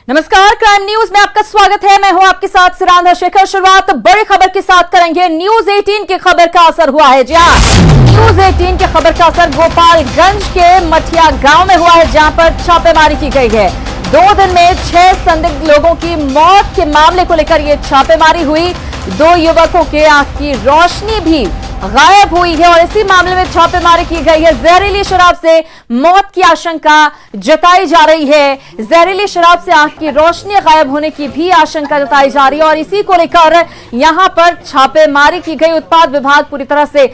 नमस्कार, crime news में आपका स्वागत है। मैं हूं आपके साथ सिरांधा शेखर। शुरुआत बड़ी खबर के साथ करेंगे। न्यूज 18 की खबर का असर हुआ है। जी हां, न्यूज 18 की खबर का असर गोपालगंज के मठिया गांव में हुआ है, जहां पर छापेमारी की गई है। 2 दिन में 6 संदिग्ध लोगों की मौत के मामले को लेकर यह छापेमारी हुई। 2 युवकों के आंख की रोशनी भी गायब हुई है और इसी मामले में छापेमारी की गई है। जहरीली शराब से मौत की आशंका जताई जा रही है। जहरीली शराब से आंख की रोशनी गायब होने की भी आशंका जताई जा रही है और इसी को लेकर यहां पर छापेमारी की गई। उत्पाद विभाग पूरी तरह से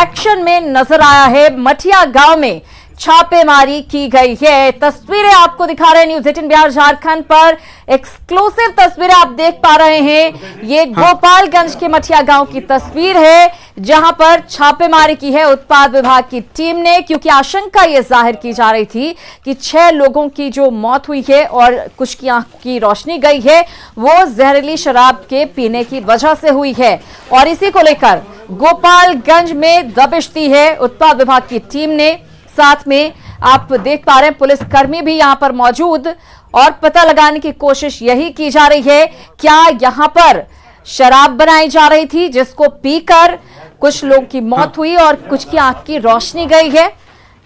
एक्शन में नजर आया है। मठिया गांव में छापेमारी की गई है। तस्वीरें आपको दिखा रहे हैं न्यूज 18 बिहार झारखंड पर। एक्सक्लूसिव तस्वीरें आप देख पा रहे हैं। ये गोपालगंज के मठिया गांव की तस्वीर है, जहां पर छापेमारी की है उत्पाद विभाग की टीम ने, क्योंकि आशंका यह जाहिर की जा रही थी कि 6 लोगों की जो मौत हुई है और कुछ की आंख की रोशनी गई है, वो जहरीली शराब के पीने की वजह से हुई है। और इसी को लेकर गोपालगंज में दबिश दी है उत्पाद विभाग की टीम ने। साथ में आप देख पा रहे हैं पुलिसकर्मी भी यहां पर मौजूद और पता लगाने की कोशिश यही की जा रही है, क्या यहां पर शराब बनाई जा रही थी जिसको पीकर कुछ लोगों की मौत हुई और कुछ की आंख की रोशनी गई है।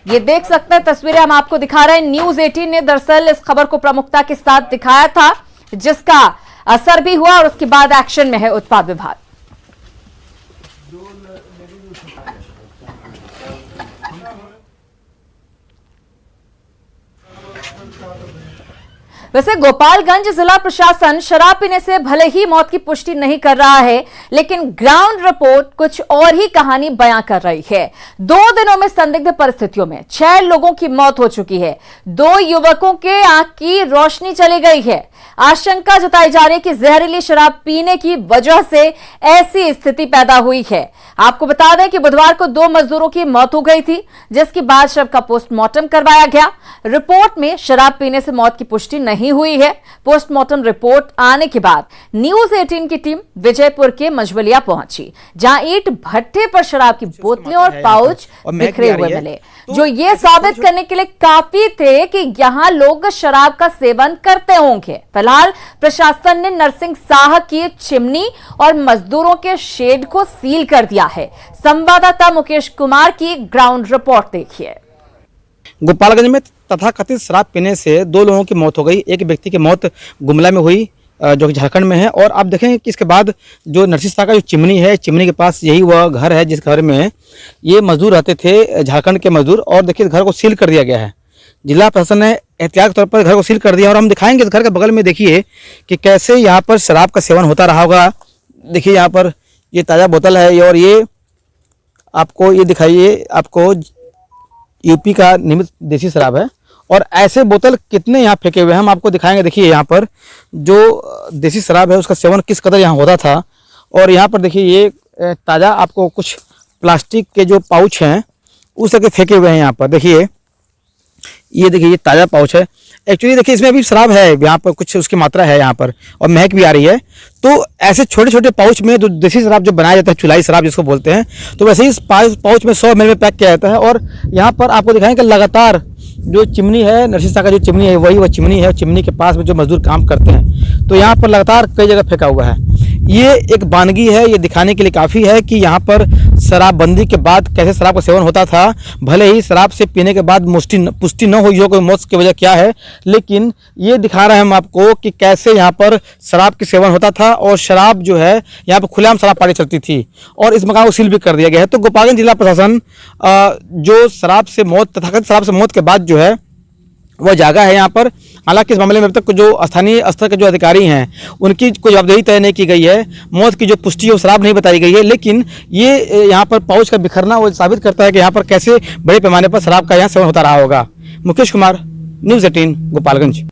ये देख सकते हैं, तस्वीरें हम आपको दिखा रहे हैं। न्यूज 18 ने दरअसल इस खबर को प्रमुखता के साथ दिखाया था, जिसका असर भी हुआ और उसके बाद एक्शन में है उत्पाद विभाग। वैसे गोपालगंज जिला प्रशासन शराब पीने से भले ही मौत की पुष्टि नहीं कर रहा है, लेकिन ग्राउंड रिपोर्ट कुछ और ही कहानी बयां कर रही है। 2 दिनों में संदिग्ध परिस्थितियों में 6 लोगों की मौत हो चुकी है। 2 युवकों के आंख की रोशनी चली गई है। आशंका जताई जा रही है कि जहरीली शराब पीने की वजह से ऐसी स्थिति पैदा हुई है। आपको बता दें कि बुधवार को 2 मजदूरों की मौत हो गई थी, जिसके बाद शव का पोस्टमार्टम करवाया गया। रिपोर्ट में शराब पीने से मौत की पुष्टि नहीं हुई है। पोस्टमार्टम रिपोर्ट आने के बाद न्यूज 18 की टीम विजयपुर के मझवलिया पहुंची, जहां ईंट भट्टे पर शराब की बोतलें और पाउच बिखरे हुए मिले, जो ये साबित करने के लिए काफी थे कि यहां लोग शराब का सेवन करते होंगे। फिलहाल प्रशासन ने नरसिंह साह की चिमनी और मजदूरों के शेड को सील कर दिया है। संवाददाता मुकेश कुमार की ग्राउंड रिपोर्ट देखिए। गोपालगंज में तथाकथित शराब पीने से 2 लोगों की मौत हो गई। एक व्यक्ति की मौत गुमला में हुई, जो कि झारखंड में है। और आप देखें कि इसके बाद जो नरसिंह साह का जो चिमनी है, चिमनी के पास यही वह घर है जिस घर में ये मजदूर रहते थे, झारखंड के मजदूर। और देखिए, घर को सील कर दिया गया है। जिला प्रशासन ने एहतियात के तौर पर घर को सील कर दिया। और हम दिखाएंगे इस घर के बगल में, देखिए कि कैसे यहाँ पर शराब का सेवन होता रहा होगा। देखिए, यहाँ पर ये ताज़ा बोतल है और ये आपको ये दिखाइए, आपको यूपी का निर्मित देसी शराब है। और ऐसे बोतल कितने यहाँ फेंके हुए हैं, हम आपको दिखाएंगे। देखिए, यहाँ पर जो देसी शराब है उसका सेवन किस कदर यहाँ होता था। और यहाँ पर देखिए, ये ताज़ा आपको कुछ प्लास्टिक के जो पाउच हैं उस तरह के फेंके हुए हैं। यहाँ पर देखिए, ये देखिए, ये ताज़ा पाउच है। एक्चुअली देखिए, इसमें अभी शराब है, यहाँ पर कुछ उसकी मात्रा है यहाँ पर और महक भी आ रही है। तो ऐसे छोटे छोटे पाउच में जो देसी शराब जो बनाया जाता है, चुलाई शराब जिसको बोलते हैं, तो वैसे ही इस पाउच में 100 ml में पैक किया जाता है। और यहाँ पर आपको दिखाएंगे कि लगातार जो चिमनी है, नरसिंह साह का जो चिमनी है वही वह चिमनी है। चिमनी के पास में जो मजदूर काम करते हैं, तो यहाँ पर लगातार कई जगह फेंका हुआ है। ये एक वानगी है, ये दिखाने के लिए काफ़ी है कि यहाँ पर शराबबंदी के बाद कैसे शराब का सेवन होता था। भले ही शराब से पीने के बाद पुष्टि न हुई हो कोई मौत की वजह क्या है, लेकिन ये दिखा रहे हैं हम आपको कि कैसे यहाँ पर शराब के सेवन होता था और शराब जो है यहाँ पर खुलेआम शराब पार्टी चलती थी। और इस मकान को सील भी कर दिया गया है। तो गोपालगंज जिला प्रशासन जो शराब से मौत, तथाकथित शराब से मौत के बाद जो है वह जागा है यहाँ पर। हालांकि इस मामले में अब तक जो स्थानीय स्तर के जो अधिकारी हैं उनकी कोई जवाबदेही तय नहीं की गई है। मौत की जो पुष्टि है वो शराब नहीं बताई गई है, लेकिन ये यहाँ पर पाउच का बिखरना वो साबित करता है कि यहाँ पर कैसे बड़े पैमाने पर शराब का यहाँ सेवन होता रहा होगा। मुकेश कुमार, न्यूज 18 गोपालगंज।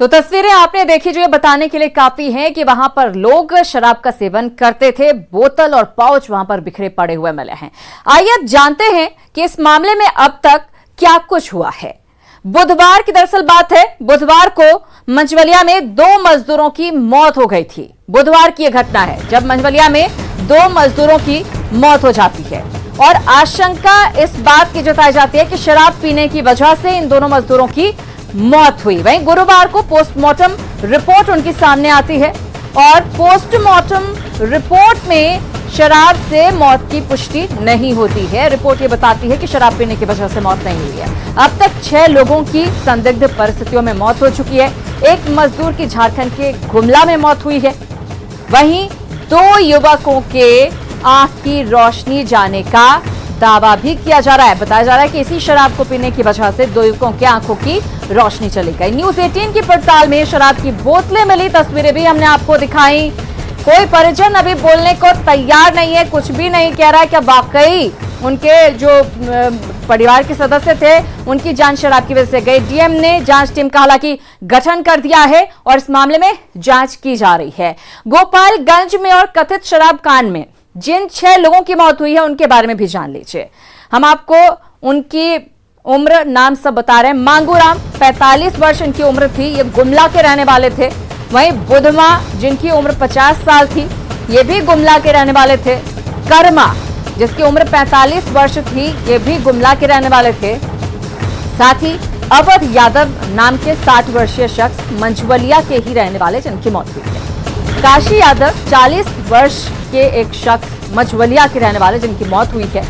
तो तस्वीरें आपने देखी, जो ये बताने के लिए काफी है कि वहां पर लोग शराब का सेवन करते थे। बोतल और पाउच वहां पर बिखरे पड़े हुए मिले हैं। आइए अब जानते हैं कि इस मामले में अब तक क्या कुछ हुआ है। बुधवार की दरअसल बात है। बुधवार को मंझवलिया में 2 मजदूरों की मौत हो गई थी। बुधवार की यह घटना है जब मंझवलिया में 2 मजदूरों की मौत हो जाती है और आशंका इस बात की जताई जाती है कि शराब पीने की वजह से इन दोनों मजदूरों की मौत हुई। वहीं गुरुवार को पोस्टमार्टम रिपोर्ट उनकी सामने आती है और पोस्टमार्टम रिपोर्ट में शराब से मौत की पुष्टि नहीं होती है। रिपोर्ट ये बताती है कि शराब पीने की वजह से मौत नहीं हुई है। अब तक 6 लोगों की संदिग्ध परिस्थितियों में मौत हो चुकी है। एक मजदूर की झारखंड के गुमला में मौत हुई है। वहीं 2 युवकों के आंख की रोशनी जाने का दावा भी किया जा रहा है। बताया जा रहा है कि इसी शराब को पीने की वजह से 2 युवकों की आंखों की रोशनी चली गई। न्यूज 18 की पड़ताल में शराब की बोतलें मिली, तस्वीरें भी हमने आपको दिखाई। कोई परिजन अभी बोलने को तैयार नहीं है, कुछ भी नहीं कह रहा है कि वाकई उनके जो परिवार के सदस्य थे उनकी जान शराब की वजह से गई। डीएम ने जांच टीम का हालांकि गठन कर दिया है और इस मामले में जांच की जा रही है। गोपालगंज में और कथित शराब कांड में जिन 6 लोगों की मौत हुई है उनके बारे में भी जान लीजिए। हम आपको उनकी उम्र, नाम सब बता रहे हैं। मांगूराम 45 वर्ष इनकी उम्र थी, ये गुमला के रहने वाले थे। वहीं बुधमा जिनकी उम्र 50 साल थी, ये भी गुमला के रहने वाले थे। कर्मा जिसकी उम्र 45 वर्ष थी, ये भी गुमला के रहने वाले थे। साथ ही अवध यादव नाम के 60 वर्षीय शख्स मंझवलिया के ही रहने वाले जिनकी मौत हुई है। काशी यादव 40 वर्ष के एक शख्स मंझवलिया के रहने वाले जिनकी मौत हुई है।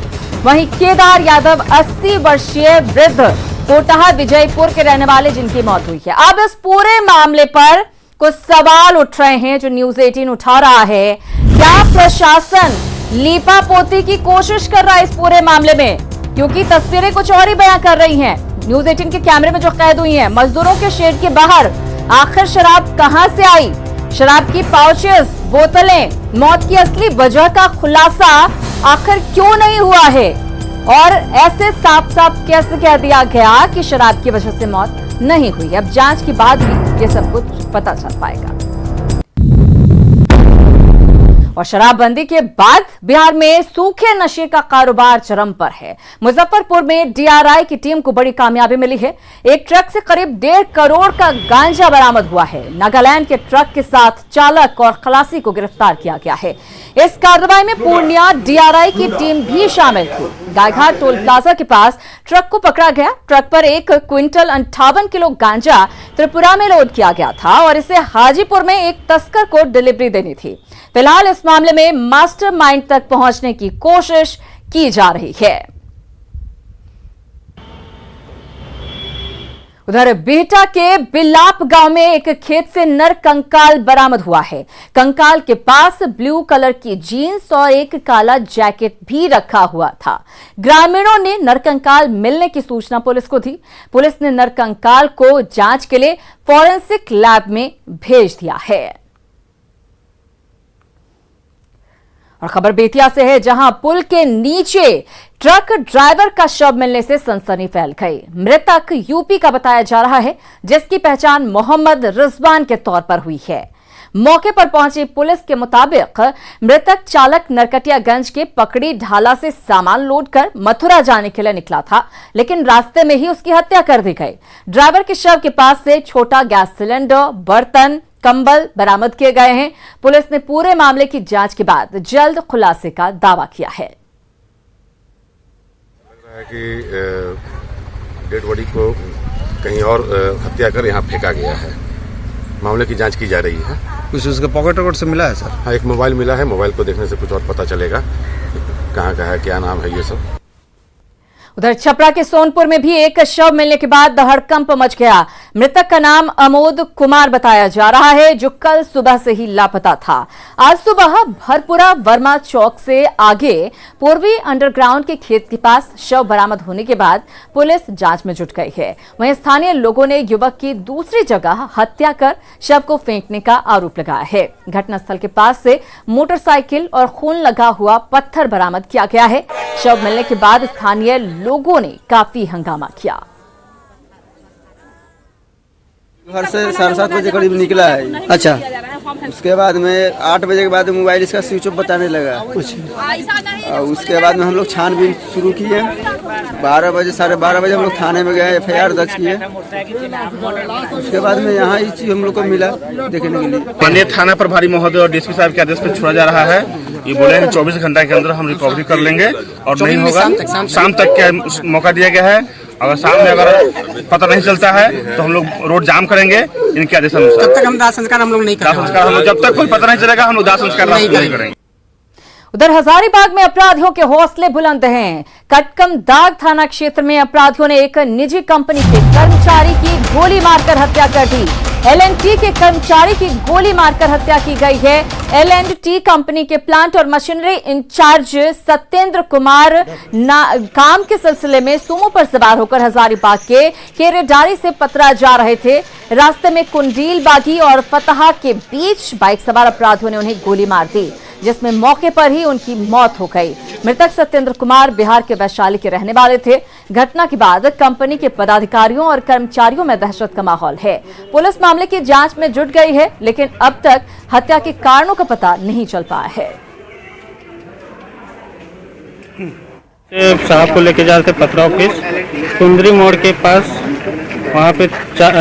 वहीं केदार यादव 80 वर्षीय वृद्ध कोटाहा विजयपुर के रहने वाले जिनकी मौत हुई है। अब इस पूरे मामले पर कुछ सवाल उठ रहे हैं जो न्यूज 18 उठा रहा है। क्या प्रशासन लीपापोती की कोशिश कर रहा है इस पूरे मामले में? क्योंकि तस्वीरें कुछ और ही बयां कर रही हैं। न्यूज 18 के कैमरे में जो कैद हुई हैं, मजदूरों के शेड के बाहर आखिर शराब कहां से आई, शराब की पाउचेस, बोतलें, मौत की असली वजह का खुलासा आखिर क्यों नहीं हुआ है और ऐसे साफ साफ कैसे कह दिया गया कि शराब की वजह से मौत नहीं हुई। अब जांच के बाद ही ये सब कुछ पता चल पाएगा। और शराबबंदी के बाद बिहार में सूखे नशे का कारोबार चरम पर है। मुजफ्फरपुर में डीआरआई की टीम को बड़ी कामयाबी मिली है। एक ट्रक से करीब 1.5 करोड़ का गांजा बरामद हुआ है। नागालैंड के ट्रक के साथ चालक और खलासी को गिरफ्तार किया गया है। इस कार्रवाई में पूर्णिया डीआरआई की टीम भी शामिल थी। गायघाट टोल प्लाजा के पास ट्रक को पकड़ा गया। ट्रक पर 1 क्विंटल 58 किलो गांजा त्रिपुरा में लोड किया गया था और इसे हाजीपुर में एक तस्कर को डिलीवरी देनी थी। फिलहाल इस मामले में मास्टरमाइंड तक पहुंचने की कोशिश की जा रही है। उधर बिहटा के बिलाप गांव में एक खेत से नर कंकाल बरामद हुआ है। कंकाल के पास ब्लू कलर की जीन्स और एक काला जैकेट भी रखा हुआ था। ग्रामीणों ने नर कंकाल मिलने की सूचना पुलिस को दी। पुलिस ने नर कंकाल को जांच के लिए फॉरेंसिक लैब में भेज दिया है। और खबर बेतिया से है, जहां पुल के नीचे ट्रक ड्राइवर का शव मिलने से सनसनी फैल गई। मृतक यूपी का बताया जा रहा है, जिसकी पहचान मोहम्मद रिजवान के तौर पर हुई है। मौके पर पहुंची पुलिस के मुताबिक मृतक चालक नरकटियागंज के पकड़ी ढाला से सामान लोड कर मथुरा जाने के लिए निकला था, लेकिन रास्ते में ही उसकी हत्या कर दी गई। ड्राइवर के शव के पास से छोटा गैस सिलेंडर, बर्तन, कंबल बरामद किए गए हैं। पुलिस ने पूरे मामले की जांच के बाद जल्द खुलासे का दावा किया है। लग रहा है कि डेड बॉडी को कहीं और हत्या कर यहाँ फेंका गया है। मामले की जांच की जा रही है। कुछ उसके पॉकेट वॉकेट से मिला है सर? हाँ, एक मोबाइल मिला है। मोबाइल को देखने से कुछ और पता चलेगा कहाँ का है, क्या नाम है, ये सब। उधर छपरा के सोनपुर में भी एक शव मिलने के बाद हड़कंप मच गया। मृतक का नाम अमोद कुमार बताया जा रहा है, जो कल सुबह से ही लापता था। आज सुबह भरपुरा वर्मा चौक से आगे पूर्वी अंडरग्राउंड के खेत के पास शव बरामद होने के बाद पुलिस जांच में जुट गई है। वहीं स्थानीय लोगों ने युवक की दूसरी जगह हत्या कर शव को फेंकने का आरोप लगाया है। घटनास्थल के पास से मोटरसाइकिल और खून लगा हुआ पत्थर बरामद किया गया है। शव मिलने के बाद स्थानीय लोगों ने काफी हंगामा किया। घर से 7:30 बजे करीब निकला है। अच्छा। उसके बाद में 8 बजे के बाद मोबाइल इसका स्विच ऑफ बताने लगा कुछ। उसके बाद में हम लोग छानबीन शुरू किए। 12 बजे 12:30 बजे हम लोग थाने में गए, FIR दर्ज किए। उसके बाद में यहाँ ये चीज हम लोग को मिला देखने के लिए। माननीय थाना प्रभारी महोदय और DSP साहब के आदेश पर छोड़ा जा रहा है ये बोले हैं 24 घंटा के अंदर हम रिकवरी कर लेंगे और नहीं होगा शाम तक का मौका दिया गया है। अगर शाम में अगर पता नहीं चलता है तो हम लोग रोड जाम करेंगे इनके आदेश अनुसार। तब तक हम दाह संस्कार हम लोग नहीं करेंगे। जब तक कोई पता नहीं चलेगा हम लोग दाह संस्कार नहीं करेंगे। उधर हजारीबाग में अपराधियों के हौसले बुलंद हैं। कटकम दाग थाना क्षेत्र में अपराधियों ने एक निजी कंपनी के कर्मचारी की गोली मारकर हत्या कर दी। L&T के कर्मचारी की गोली मारकर हत्या की गई है। L&T कंपनी के प्लांट और मशीनरी इंचार्ज सत्येंद्र कुमार काम के सिलसिले में सुमो पर सवार होकर हजारीबाग के केरेडारी से पतरा जा रहे थे। रास्ते में कुंडील बागी और फतहा के बीच बाइक सवार अपराधियों ने उन्हें गोली मार दी, जिसमें मौके पर ही उनकी मौत हो गई। मृतक सत्येंद्र कुमार बिहार के वैशाली के रहने वाले थे। घटना के बाद कंपनी के पदाधिकारियों और कर्मचारियों में दहशत का माहौल है। पुलिस मामले की जांच में जुट गई है, लेकिन अब तक हत्या के कारणों का पता नहीं चल पाया है। साहब को लेके जा रहे थे पतरा ऑफिस कुंदरी मोड़ के पास। वहाँ पे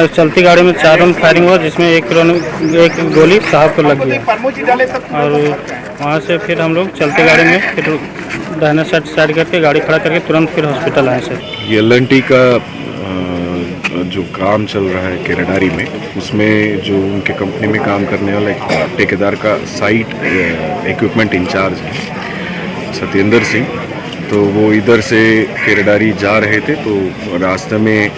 चलती गाड़ी में 4 राउंड फायरिंग हुआ, जिसमें एक गोली साहब को लग गया। और वहाँ से फिर हम लोग चलती गाड़ी में फिर दाहिना साइड करके गाड़ी खड़ा करके तुरंत फिर हॉस्पिटल आए सर। ये L&T का जो काम चल रहा है केरेडारी में, उसमें जो उनके कंपनी में काम करने वाला एक ठेकेदार का साइट इक्विपमेंट इंचार्ज है सत्येंद्र सिंह। तो वो इधर से केरेडारी जा रहे थे, तो रास्ते में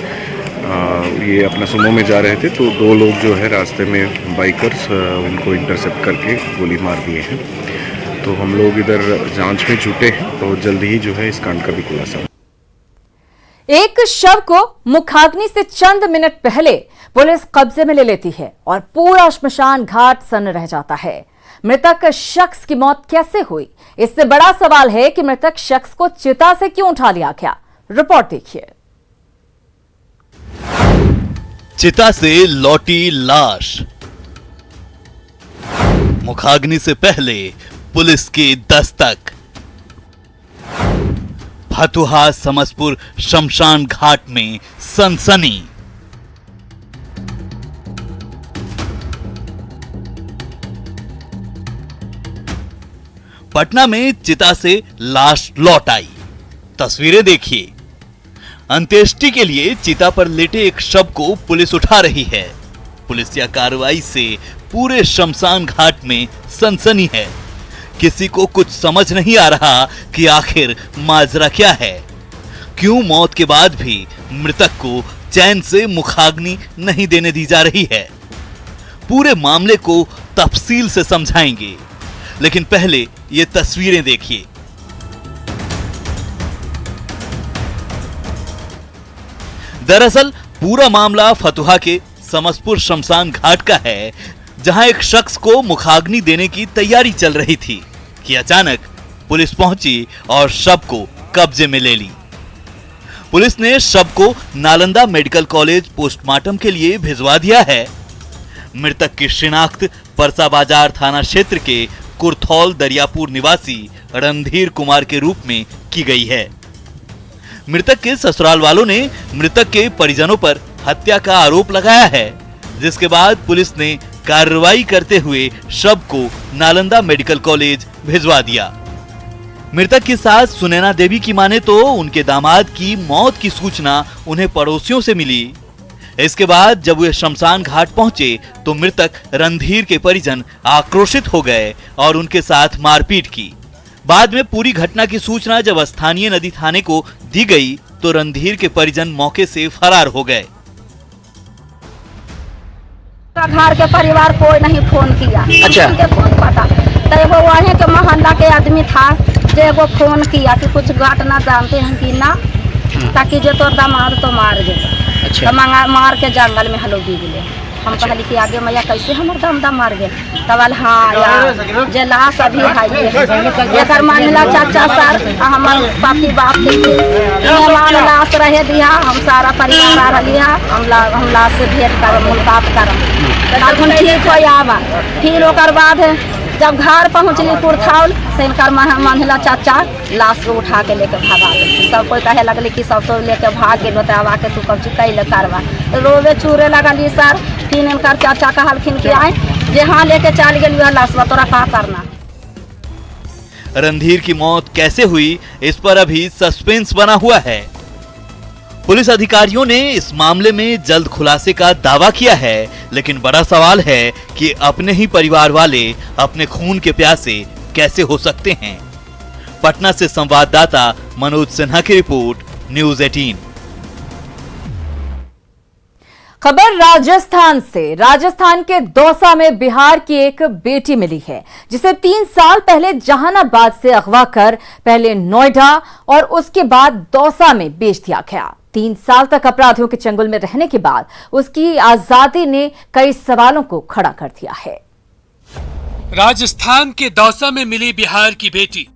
ये अपना सुमो में जा रहे थे, तो 2 लोग जो है रास्ते में बाइकर्स उनको इंटरसेप्ट करके गोली मार दिए हैं। तो हम लोग इधर जांच में जुटे हैं, तो जल्दी ही जो है इस कांड का भी खुलासा। एक शव को मुखाग्नि से चंद मिनट पहले पुलिस कब्जे में ले लेती है और पूरा श्मशान घाट सन्न रह जाता है। मृतक शख्स की मौत कैसे हुई? इससे बड़ा सवाल है कि मृतक शख्स को चिता से क्यों उठा लिया गया। रिपोर्ट देखिए। चिता से लौटी लाश, मुखाग्नि से पहले पुलिस की दस्तक। फतुहा समसपुर शमशान घाट में सनसनी। पटना में चिता से लाश लौट आई। तस्वीरें देखिए। अंत्येष्टि के लिए चिता पर लेटे एक शव को पुलिस उठा रही है। पुलिस की कार्रवाई से पूरे शमशान घाट में सनसनी है। किसी को कुछ समझ नहीं आ रहा कि आखिर माजरा क्या है। क्यों मौत के बाद भी मृतक को चैन से मुखाग्नि नहीं देने दी जा रही है। पूरे मामले को तफसील से समझाएंगे, लेकिन पहले ये तस्वीरें देखिए। दरअसल पूरा मामला फतुहा के समसपुर शमशान घाट का है, जहां एक शख्स को मुखाग्नि देने की तैयारी चल रही थी कि अचानक पुलिस पहुंची और शव को कब्जे में ले ली। पुलिस ने शव को नालंदा मेडिकल कॉलेज पोस्टमार्टम के लिए भिजवा दिया है। मृतक की शिनाख्त परसा बाजार थाना क्षेत्र के कुरथौल दरियापुर निवासी रणधीर कुमार के रूप में की गई है। मृतक के ससुराल वालों ने मृतक के परिजनों पर हत्या का आरोप लगाया है, जिसके बाद पुलिस ने कार्रवाई करते हुए शव को नालंदा मेडिकल कॉलेज भिजवा दिया। मृतक की सास सुनैना देवी की माने तो उनके दामाद की मौत की सूचना उन्हें पड़ोसियों से मिली। इसके बाद जब वे शमशान घाट पहुंचे तो मृतक रणधीर के परिजन आक्रोशित हो गए और उनके साथ मारपीट की। बाद में पूरी घटना की सूचना जब स्थानीय नदी थाने को दी गई तो रणधीर के परिजन मौके से फरार हो गए। घर के परिवार कोई नहीं फोन किया। अच्छा। फोन पता तो वो वहीं के मोहल्ला के आदमी था जो वो फोन किया कि कुछ घटना जानते हैं कि ना, ताकि जो तो दामाद तो मार गए। अच्छा। तो मार के जंगल में हलो दी गए। हम कहली कि आगे मैया कैसे हमर दम मार गए। तब हाँ यार जे लाश अभी है मानला चाचा सर हमार पापी बाप मान लाश रहे दिया। हम सारा परिवार आ रही है। हम लाश से भेंट कर मुलाकात कर ठीक हो आवा। फिर ओकर बाद जब घर पहुँचली कुरथौल तो इनकर मानला चाचा लाश को उठा के लेके भागा गए। सब कोई कहे लगली कि सब तो लेके भाग गए बतावा के तू कब कैल करवा। रोवे चूरे लगली सर। फिर इनकर चाचा कहलखिन कि आए जे हाँ लेके चल गई लाश तोरा का करना। रणधीर की मौत कैसे हुई, इस पर अभी सस्पेंस बना हुआ है। पुलिस अधिकारियों ने इस मामले में जल्द खुलासे का दावा किया है, लेकिन बड़ा सवाल है कि अपने ही परिवार वाले अपने खून के प्यासे कैसे हो सकते हैं। पटना से संवाददाता मनोज सिन्हा की रिपोर्ट, न्यूज़ 18। खबर राजस्थान से। राजस्थान के दौसा में बिहार की एक बेटी मिली है, जिसे 3 साल पहले जहानाबाद से अगवा कर पहले नोएडा और उसके बाद दौसा में बेच दिया गया। 3 साल तक अपराधियों के चंगुल में रहने के बाद उसकी आजादी ने कई सवालों को खड़ा कर दिया है। राजस्थान के दौसा में मिली बिहार की बेटी।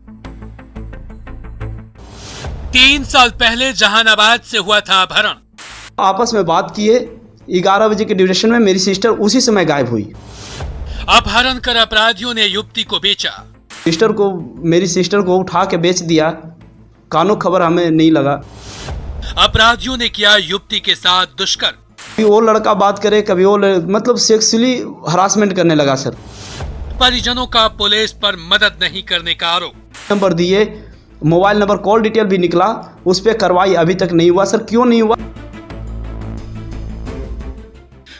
3 साल पहले जहानाबाद से हुआ था अपहरण। आपस में बात किए, 11 बजे के ड्यूरेशन में मेरी सिस्टर उसी समय गायब हुई। अपहरण कर अपराधियों ने युवती को बेचा। मेरी सिस्टर को उठा के बेच दिया। कानो खबर हमें नहीं लगा। अपराधियों ने किया युवती के साथ दुष्कर्म। कभी वो लड़का बात करे, कभी वो मतलब सेक्सुअली हरासमेंट करने लगा सर। परिजनों का पुलिस पर मदद नहीं करने का आरोप। नंबर दिए, मोबाइल नंबर, कॉल डिटेल भी निकला, उस पर कार्रवाई अभी तक नहीं हुआ सर। क्यों नहीं हुआ?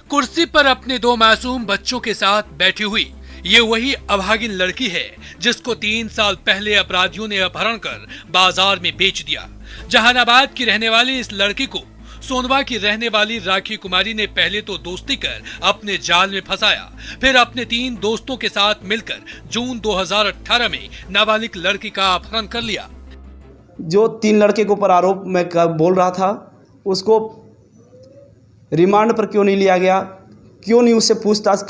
कुर्सी पर अपने 2 मासूम बच्चों के साथ बैठी हुई ये वही अभागिन लड़की है जिसको 3 साल पहले अपराधियों ने अपहरण कर बाजार में बेच दिया। जहानाबाद की रहने वाली इस लड़की को सोनवा की रहने वाली राखी कुमारी ने पहले तो दोस्ती कर अपने जाल में फंसाया, फिर अपने 3 दोस्तों के साथ मिलकर जून 2018 में नाबालिग लड़की का अपहरण कर लिया। जो 3 लड़के के ऊपर आरोप मैं बोल रहा था, उसको रिमांड पर क्यों नहीं लिया गया, क्यों नहीं उससे पूछताछ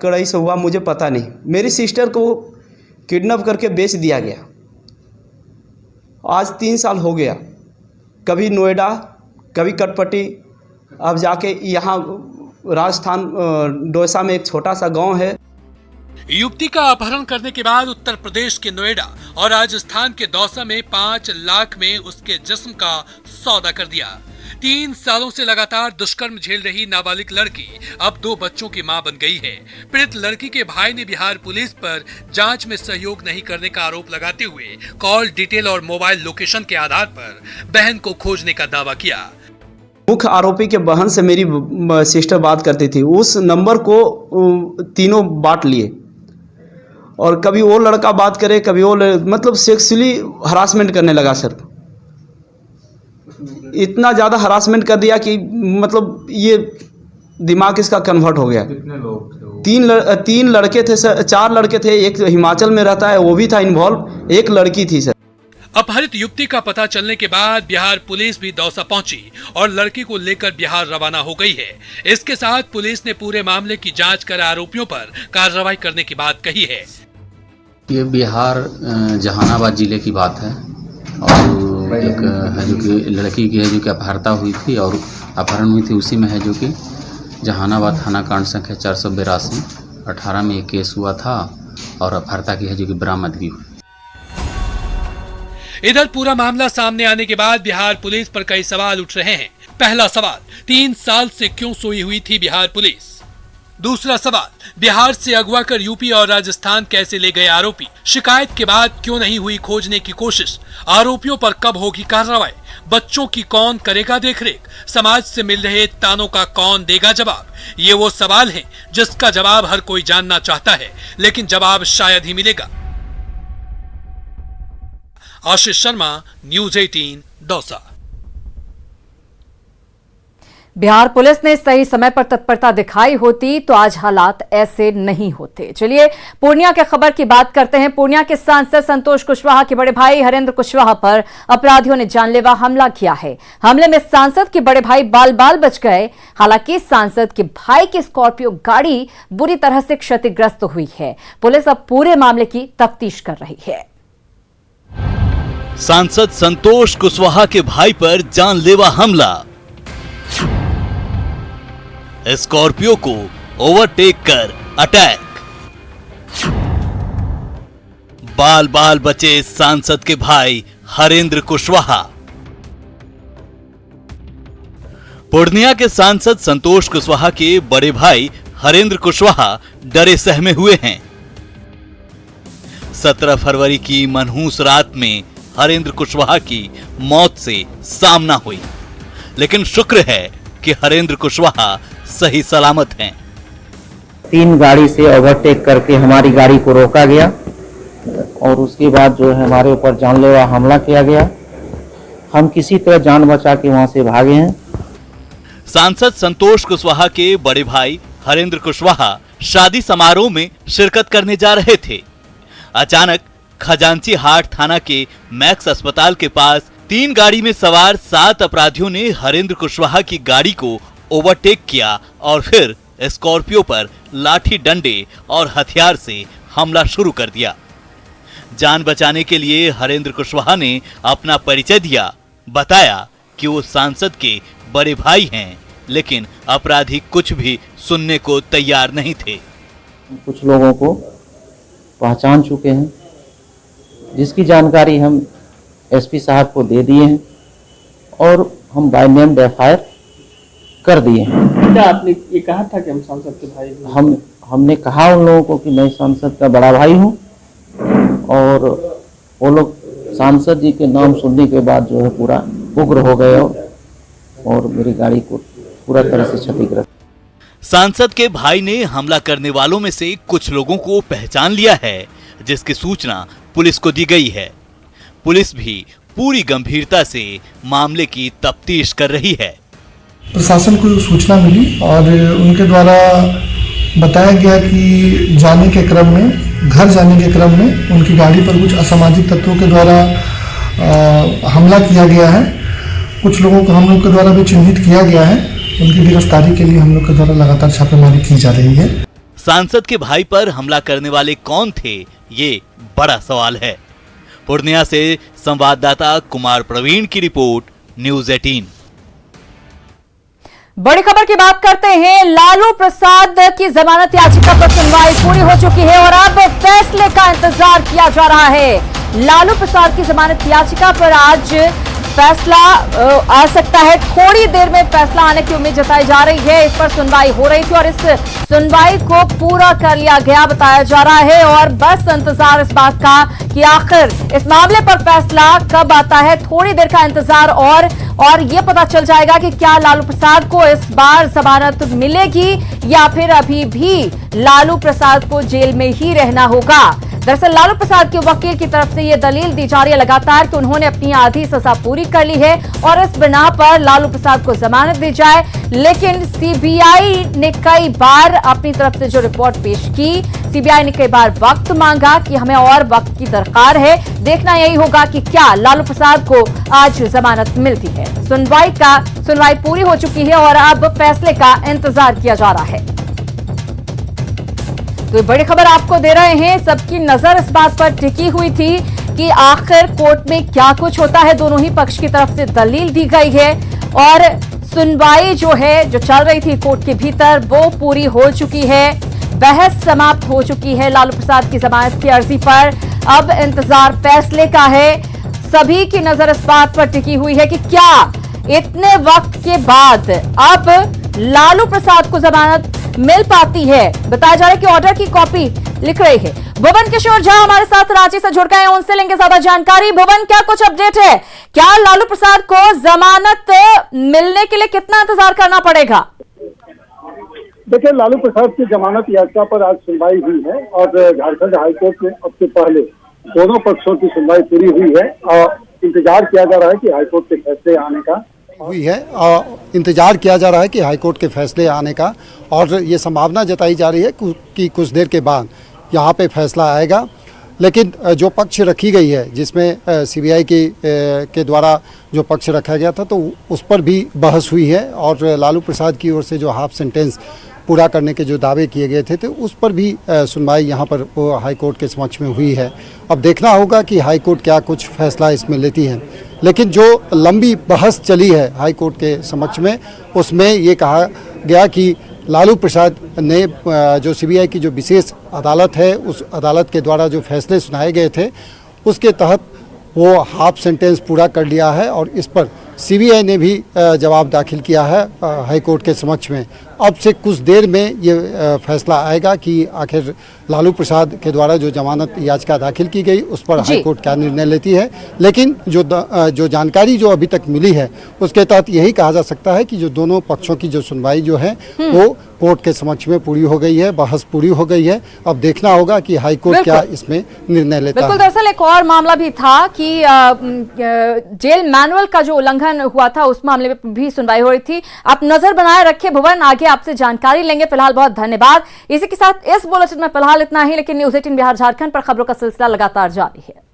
कड़ाई से हुआ, मुझे पता नहीं। मेरी सिस्टर को किडनैप करके बेच दिया गया। आज 3 साल हो गया। कभी नोएडा, कभी कटपटी, अब जाके यहाँ राजस्थान दौसा में एक छोटा सा गांव है। युवती का अपहरण करने के बाद उत्तर प्रदेश के नोएडा और राजस्थान के दौसा में 5 लाख में उसके जिस्म का सौदा कर दिया। 3 सालों से लगातार दुष्कर्म झेल रही नाबालिग लड़की अब 2 बच्चों की मां बन गई है। पीड़ित लड़की के भाई ने बिहार पुलिस पर जांच में सहयोग नहीं करने का आरोप लगाते हुए कॉल डिटेल और मोबाइल लोकेशन के आधार पर बहन को खोजने का दावा किया। मुख्य आरोपी के बहन से मेरी सिस्टर बात करती थी। उस नंबर को तीनों बांट लिए और कभी वो लड़का बात करे, कभी वो मतलब सेक्सुअली हरासमेंट करने लगा सर। इतना ज़्यादा हरासमेंट कर दिया कि मतलब ये दिमाग इसका कन्वर्ट हो गया। कितने लोग थे? 3 लड़के थे सर, 4 लड़के थे। एक हिमाचल में रहता है, वो भी था इन्वॉल्व। एक लड़की थी सर। अपहरित युवती का पता चलने के बाद बिहार पुलिस भी दौसा पहुंची और लड़की को लेकर बिहार रवाना हो गई है। इसके साथ पुलिस ने पूरे मामले की जांच कर आरोपियों पर कार्रवाई करने की बात कही है। ये बिहार जहानाबाद जिले की बात है और एक है जो कि लड़की की है जो कि अपहरता हुई थी और अपहरण हुई थी, उसी में है जो कि जहानाबाद थाना कांड संख्या 482 18 में एक केस हुआ था और अपहरता की है जो कि बरामदगी हुई। इधर पूरा मामला सामने आने के बाद बिहार पुलिस पर कई सवाल उठ रहे हैं। पहला सवाल, 3 साल से क्यों सोई हुई थी बिहार पुलिस? दूसरा सवाल, बिहार से अगवा कर यूपी और राजस्थान कैसे ले गए आरोपी? शिकायत के बाद क्यों नहीं हुई खोजने की कोशिश? आरोपियों पर कब होगी कार्रवाई? बच्चों की कौन करेगा देखरेख? समाज से मिल रहे तानों का कौन देगा जवाब? ये वो सवाल हैं जिसका जवाब हर कोई जानना चाहता है, लेकिन जवाब शायद ही मिलेगा। आशीष शर्मा, न्यूज़ 18 दौसा। बिहार पुलिस ने सही समय पर तत्परता दिखाई होती तो आज हालात ऐसे नहीं होते। चलिए पूर्णिया के खबर की बात करते हैं। पूर्णिया के सांसद संतोष कुशवाहा के बड़े भाई हरेंद्र कुशवाहा पर अपराधियों ने जानलेवा हमला किया है। हमले में सांसद के बड़े भाई बाल बाल बच गए। हालांकि सांसद के भाई की स्कॉर्पियो गाड़ी बुरी तरह से क्षतिग्रस्त हुई है। पुलिस अब पूरे मामले की तफ्तीश कर रही है। सांसद संतोष कुशवाहा के भाई पर जानलेवा हमला। स्कॉर्पियो को ओवरटेक कर अटैक। बाल बाल बचे सांसद के भाई हरेंद्र कुशवाहा। पूर्णिया के सांसद संतोष कुशवाहा के बड़े भाई हरेंद्र कुशवाहा डरे सहमे हुए हैं। 17 फरवरी की मनहूस रात में हरेंद्र कुशवाहा की मौत से सामना हुई, लेकिन शुक्र है कि हरेंद्र कुशवाहा सही सलामत हैं। 3 गाड़ी से ओवरटेक करके हमारी गाड़ी को रोका गया और उसके बाद जो है हमारे ऊपर जानलेवा हमला किया गया। हम किसी तरह जान बचा के वहां से भागे हैं। सांसद संतोष कुशवाहा के बड़े भाई हरेंद्र कुशवाहा शादी समारोह में शिरकत करने जा रहे थे। अचानक खजांची हाट थाना के मैक्स अस्पताल के पास 3 गाड़ी में सवार 7 अपराधियों ने हरेंद्र कुशवाहा की गाड़ी को ओवरटेक किया और फिर स्कॉर्पियो पर लाठी डंडे और हथियार से हमला शुरू कर दिया। जान बचाने के लिए हरेंद्र कुशवाहा ने अपना परिचय दिया, बताया कि वो सांसद के बड़े भाई हैं, लेकिन अपराधी कुछ भी सुनने को तैयार नहीं थे। कुछ लोगों को पहचान चुके हैं, जिसकी जानकारी हम एसपी साहब को दे दिए हैं और हम बाय नेम FIR कर दिए हैं। क्या आपने ये कहा था कि हम सांसद के भाई हैं? हमने कहा उन लोगों को कि मैं सांसद का बड़ा भाई हूं और वो लोग सांसद जी के नाम सुनने के बाद जो है पूरा उग्र हो गए और मेरी गाड़ी को पूरा तरह से क्षतिग्रस्त। सांसद के भाई ने हमला करने वालों में से कुछ लोगों को पहचान लिया है, जिसकी सूचना पुलिस को दी गई है। पुलिस भी पूरी गंभीरता से मामले की तफ्तीश कर रही है। प्रशासन को सूचना मिली और उनके द्वारा बताया गया कि जाने के क्रम में, घर जाने के क्रम में उनकी गाड़ी पर कुछ असामाजिक तत्वों के द्वारा हमला किया गया है। कुछ लोगों को हम लोग के द्वारा भी चिन्हित किया गया है। उनकी गिरफ्तारी के लिए हम लोग के द्वारा लगातार छापेमारी की जा रही है। सांसद के भाई पर हमला करने वाले कौन थे, ये बड़ा सवाल है। पूर्णिया से संवाददाता कुमार प्रवीण की रिपोर्ट, न्यूज़ 18। बड़ी खबर की बात करते हैं। लालू प्रसाद की जमानत याचिका पर सुनवाई पूरी हो चुकी है और अब फैसले का इंतजार किया जा रहा है। लालू प्रसाद की जमानत याचिका पर आज फैसला आ सकता है। थोड़ी देर में फैसला आने की उम्मीद जताई जा रही है। इस पर सुनवाई हो रही थी और इस सुनवाई को पूरा कर लिया गया बताया जा रहा है और बस इंतजार इस बात का कि आखिर इस मामले पर फैसला कब आता है। थोड़ी देर का इंतजार और ये पता चल जाएगा कि क्या लालू प्रसाद को इस बार जमानत मिलेगी या फिर अभी भी लालू प्रसाद को जेल में ही रहना होगा। दरअसल लालू प्रसाद के वकील की तरफ से यह दलील दी जा रही है लगातार कि उन्होंने अपनी आधी सजा पूरी कर ली है और इस बिना पर लालू प्रसाद को जमानत दी जाए। लेकिन सीबीआई ने कई बार अपनी तरफ से जो रिपोर्ट पेश की, सीबीआई ने कई बार वक्त मांगा कि हमें और वक्त की दरकार है। देखना यही होगा कि क्या लालू प्रसाद को आज जमानत मिलती है। सुनवाई पूरी हो चुकी है और अब फैसले का इंतजार किया जा रहा है। तो बड़ी खबर आपको दे रहे हैं। सबकी नजर इस बात पर टिकी हुई थी कि आखिर कोर्ट में क्या कुछ होता है। दोनों ही पक्ष की तरफ से दलील दी गई है और सुनवाई जो चल रही थी कोर्ट के भीतर वो पूरी हो चुकी है। बहस समाप्त हो चुकी है लालू प्रसाद की जमानत की अर्जी पर। अब इंतजार फैसले का है। सभी की नजर इस बात पर टिकी हुई है कि क्या इतने वक्त के बाद अब लालू प्रसाद को जमानत मिल पाती है। बताया जा रहा है कि ऑर्डर की कॉपी लिख रही है। भुवन किशोर झा हमारे साथ रांची से जुड़ गए हैं, उनसे लेंगे ज्यादा जानकारी। भुवन, क्या कुछ अपडेट है? क्या लालू प्रसाद को जमानत मिलने के लिए कितना इंतजार करना पड़ेगा? देखिए, लालू प्रसाद की जमानत याचिका पर आज सुनवाई हुई है और झारखंड हाईकोर्ट में अब से पहले दोनों पक्षों की सुनवाई पूरी हुई है और इंतजार किया जा रहा है कि हाईकोर्ट के फैसले आने का इंतजार किया जा रहा है कि हाईकोर्ट के फैसले आने का और ये संभावना जताई जा रही है कि कुछ देर के बाद यहाँ पे फैसला आएगा। लेकिन जो पक्ष रखी गई है, जिसमें सीबीआई के द्वारा जो पक्ष रखा गया था, तो उस पर भी बहस हुई है और लालू प्रसाद की ओर से जो हाफ सेंटेंस पूरा करने के जो दावे किए गए थे तो उस पर भी सुनवाई यहाँ पर हाईकोर्ट के समक्ष में हुई है। अब देखना होगा कि हाईकोर्ट क्या कुछ फैसला इसमें लेती है। लेकिन जो लंबी बहस चली है हाईकोर्ट के समक्ष में, उसमें ये कहा गया कि लालू प्रसाद ने जो सीबीआई की जो विशेष अदालत है, उस अदालत के द्वारा जो फैसले सुनाए गए थे उसके तहत वो हाफ सेंटेंस पूरा कर लिया है और इस पर सीबीआई ने भी जवाब दाखिल किया है हाईकोर्ट के समक्ष में। अब से कुछ देर में ये फैसला आएगा कि आखिर लालू प्रसाद के द्वारा जो जमानत याचिका दाखिल की गई उस पर हाई कोर्ट क्या निर्णय लेती है। लेकिन जो जानकारी जो अभी तक मिली है उसके तहत यही कहा जा सकता है कि जो दोनों पक्षों की जो सुनवाई जो है वो कोर्ट के समक्ष में पूरी हो गई है, बहस पूरी हो गई है। अब देखना होगा कि हाई कोर्ट क्या इसमें निर्णय लेता है। बिल्कुल, दरअसल एक और मामला भी था कि जेल मैनुअल का जो उल्लंघन हुआ था उस मामले में भी सुनवाई हो रही थी। आप नजर बनाए रखिए भुवन, आगे आपसे जानकारी लेंगे। फिलहाल बहुत धन्यवाद। इसी के साथ इस बुलेटिन में फिलहाल इतना ही, लेकिन न्यूज़ 18 बिहार झारखंड पर खबरों का सिलसिला लगातार जारी है।